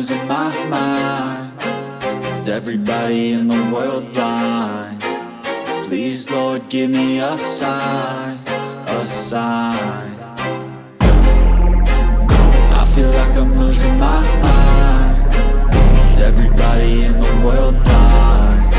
losing my mind. Is everybody in the world blind? Please, Lord, give me a sign, a sign. I feel like I'm losing my mind. Is everybody in the world blind?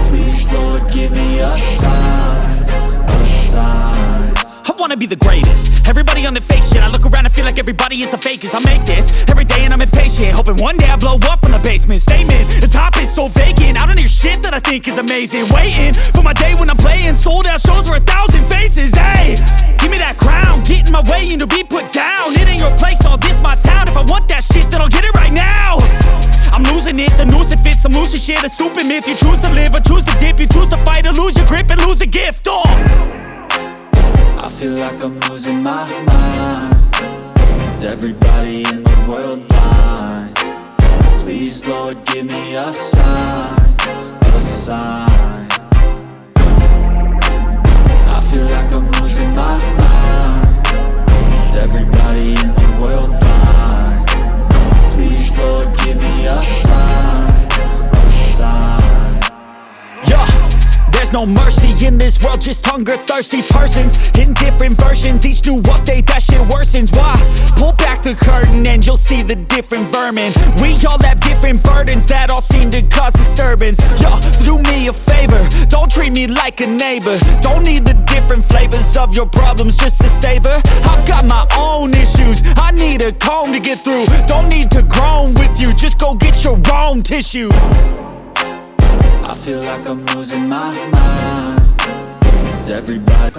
Please, Lord, give me a sign, a sign. I wanna be the greatest. Everybody on the fake shit. I look around and feel like everybody is the fakest. I make this every day and I'm impatient, hoping one day I blow up from the basement. Statement, the top is so vacant. I don't hear shit that I think is amazing. Waiting for my day when I'm playing sold out shows for 1,000 faces. Hey, give me that crown, get in my way and to be put down. It ain't your place, all this my town. If I want that shit, then I'll get it right now. I'm losing it, the noose it fits. I'm losing shit, a stupid myth. You choose to live or choose to dip. You choose to fight or lose your grip and lose a gift. I feel like I'm losing my mind. Is everybody in the world blind? Please, Lord, give me a sign, a sign. I feel like I'm losing my mind. Is everybody in the world blind? Please, Lord, give me a sign, a sign. Yeah. There's no mercy in this world, just hunger-thirsty persons in different versions. Each new update, that shit worsens. Why? Pull back the curtain and you'll see the different vermin. We all have different burdens that all seem to cause disturbance. Yo, so do me a favor, don't treat me like a neighbor. Don't need the different flavors of your problems just to savor. I've got my own issues, I need a comb to get through. Don't need to groan with you, just go get your own tissue. I feel like I'm losing my mind. Is everybody...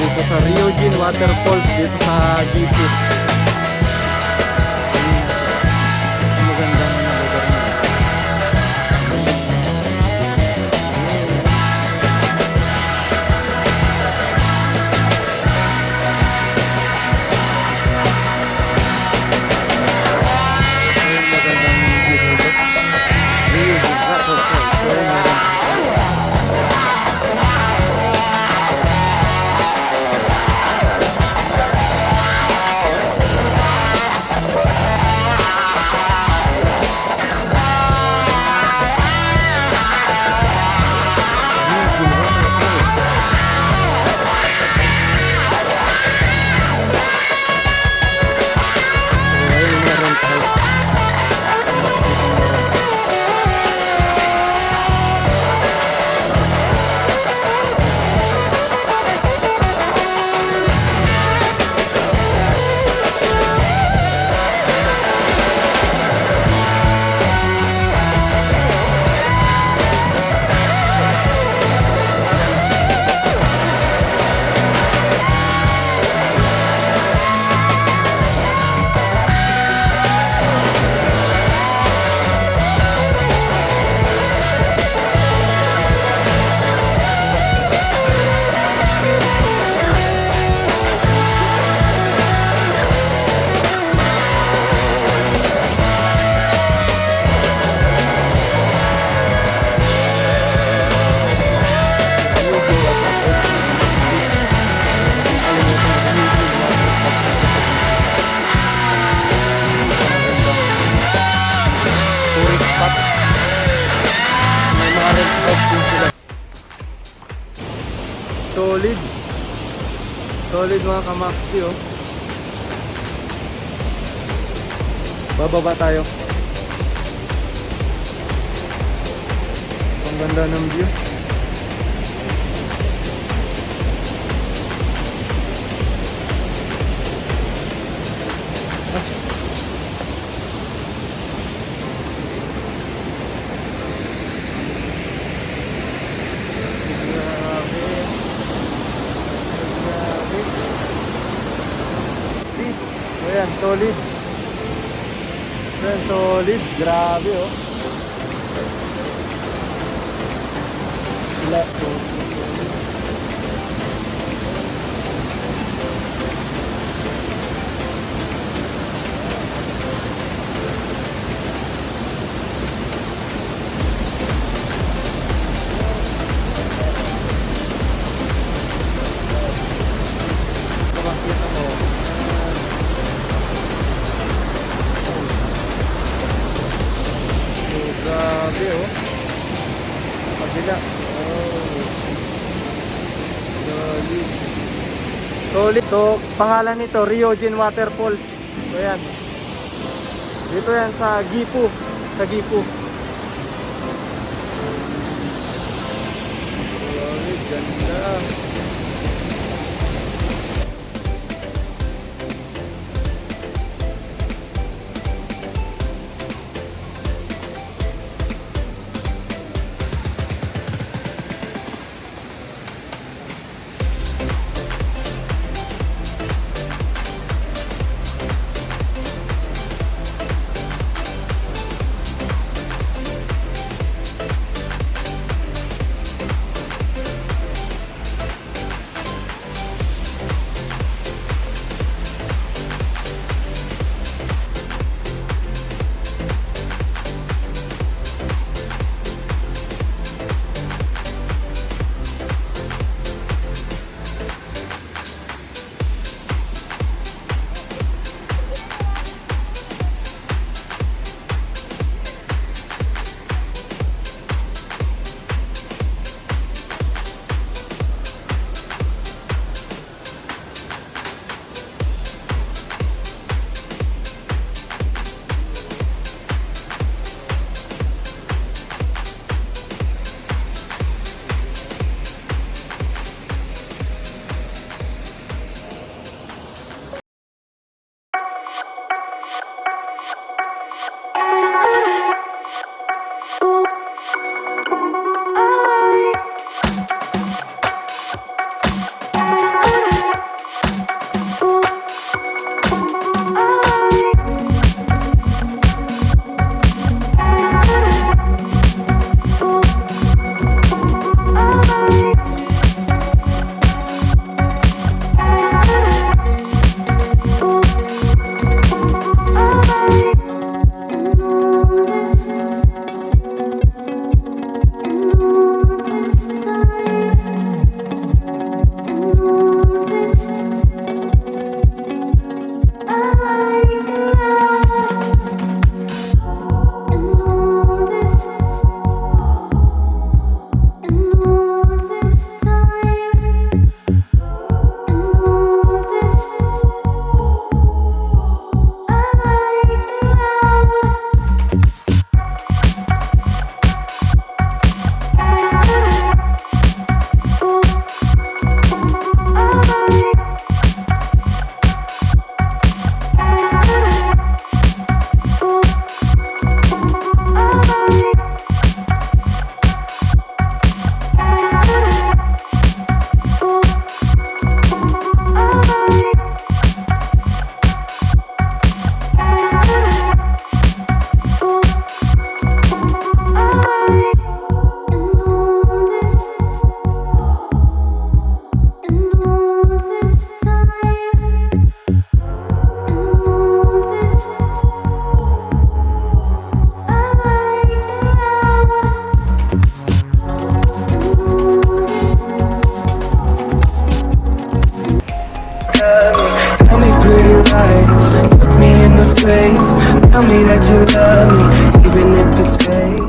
dito sa Ryujin Waterfalls dito sa Gifu. Maganda na lugar na. Out din sila. Solid. Solid mga kamaksi, oh. Bababa tayo. Ang ganda ng view. Ayan, solid. Ayan, solid. Grabe, oh. Sila. Makita mo. Grabe, oh. Kabila. Oh. Solid. Solid. So, pangalan nito, Ryujin Waterfalls. So, yan. Dito yan sa Gifu. Sa Gifu. Solid. Ganda. Look me in the face, tell me that you love me, even if it's fake.